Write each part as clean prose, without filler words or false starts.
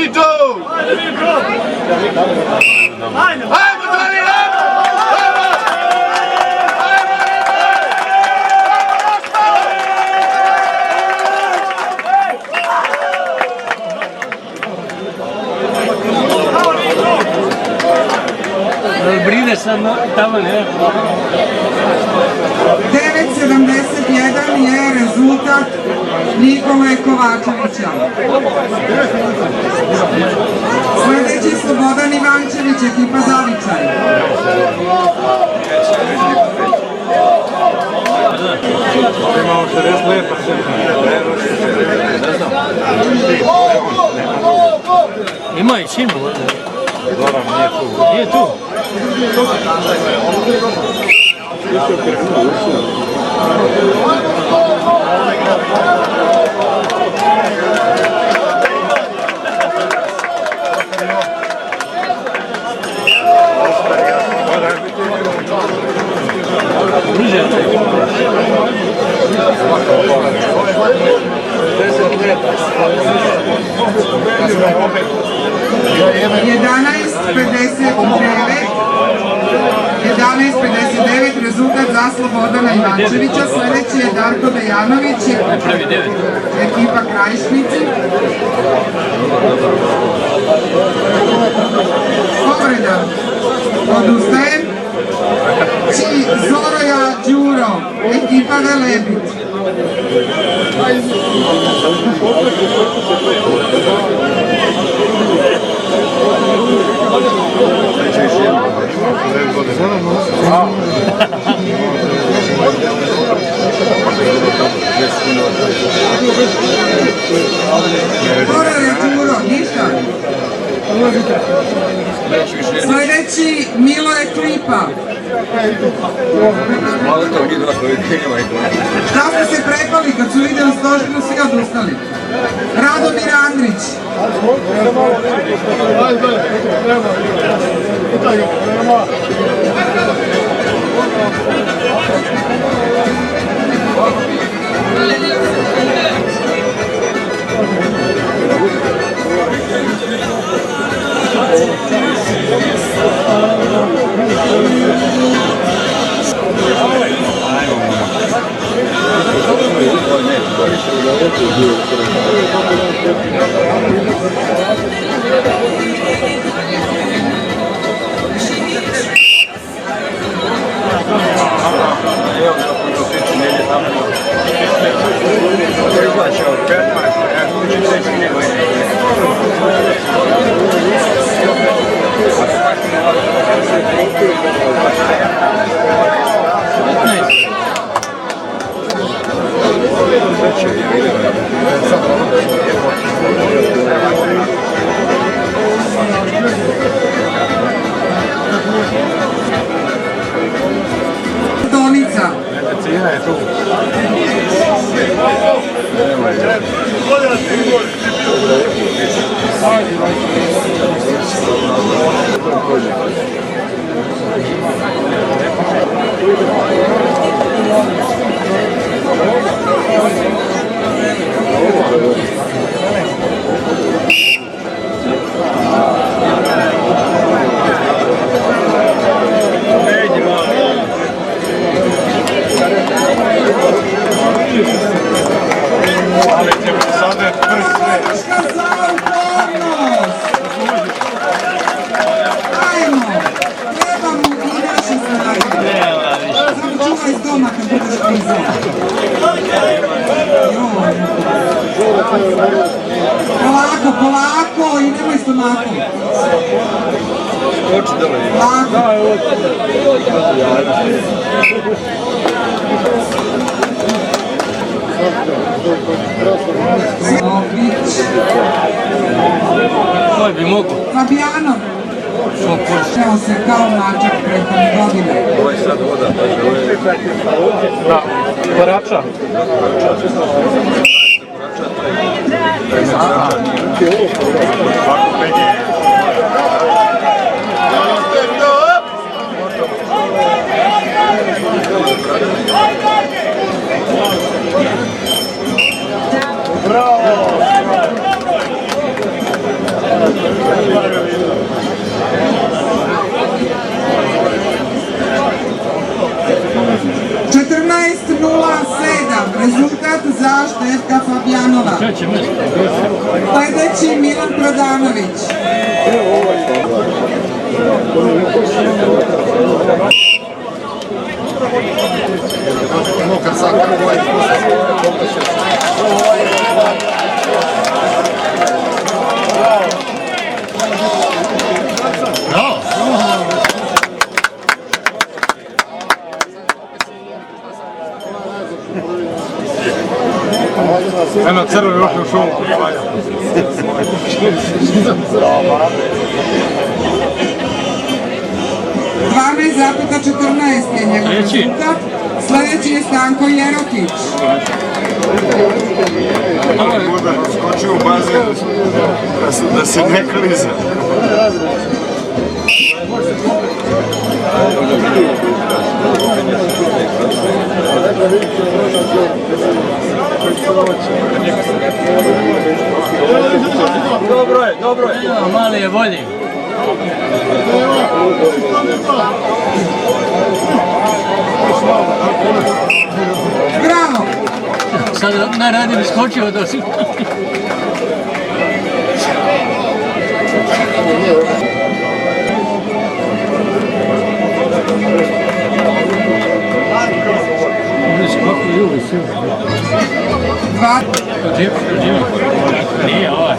Dito! Ajmo, Dani, Brine sad tamo, ne? 9:71 je rezultat Nikole Kovačevića. Sljedeći Slobodan Ivančević, ekipa Zavičaj. Imamo 60 leta. Ima i čim. Zoran nije tu. Nije tu. $11:59 rezultat za Slobodana Ivančevića. Sljedeći je Darko Dejanović, ekipa Krajišnici. Povreda. Odustajem. Zoroja Đuro, ekipa Velebit. Zoroja Đuro, ništa. Sljedeći Miloje Klipa. Da ste se prepali kad su vidjeli stožinu, svi odustali. Radomir Andrić. Donica. Medicina je tu. Polako, polako i nemoj stomakom. Koji bi mogu? Fabijanov. Šao se kao mačak prethodne godine. Ovo je sad voda. Da, korača. za Štefka Fabjanova. Treće mjesto. Sledeći Milan Prodanović. Eno crveni rošli u šumu. 12,14 je njegov rezultat. Sledeći je Stanko Jerotić. Skočio u bazen da se ne kliza. Dobro je. Mali je bolji. Bravo! Sad najradije skočio do si. Nije ovaj.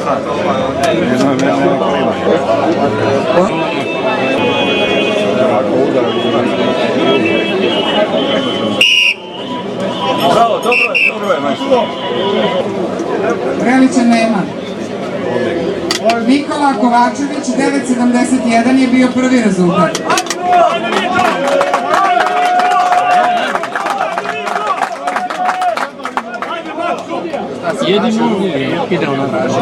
Bravo, dobro je, majstor. Relića nema. Nikola Kovačević, 9,71 je bio prvi rezultat. Jedino ide ono vraže.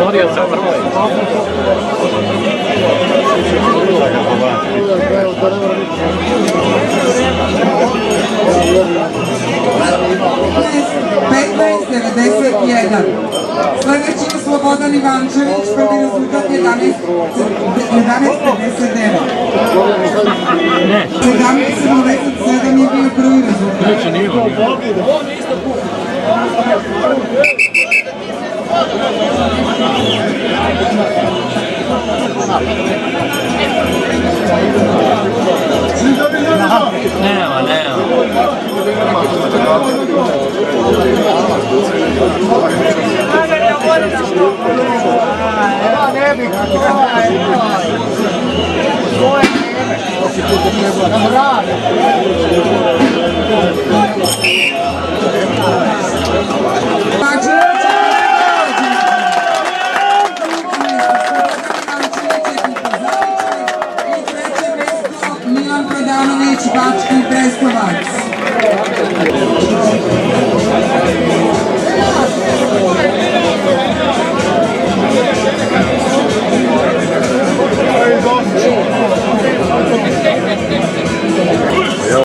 Morio za prvo. Sledeći je Slobodan Ivančević, prvi rezultat 11,59. 17,77 je bio prvi rezultat. Nema. Ne bi.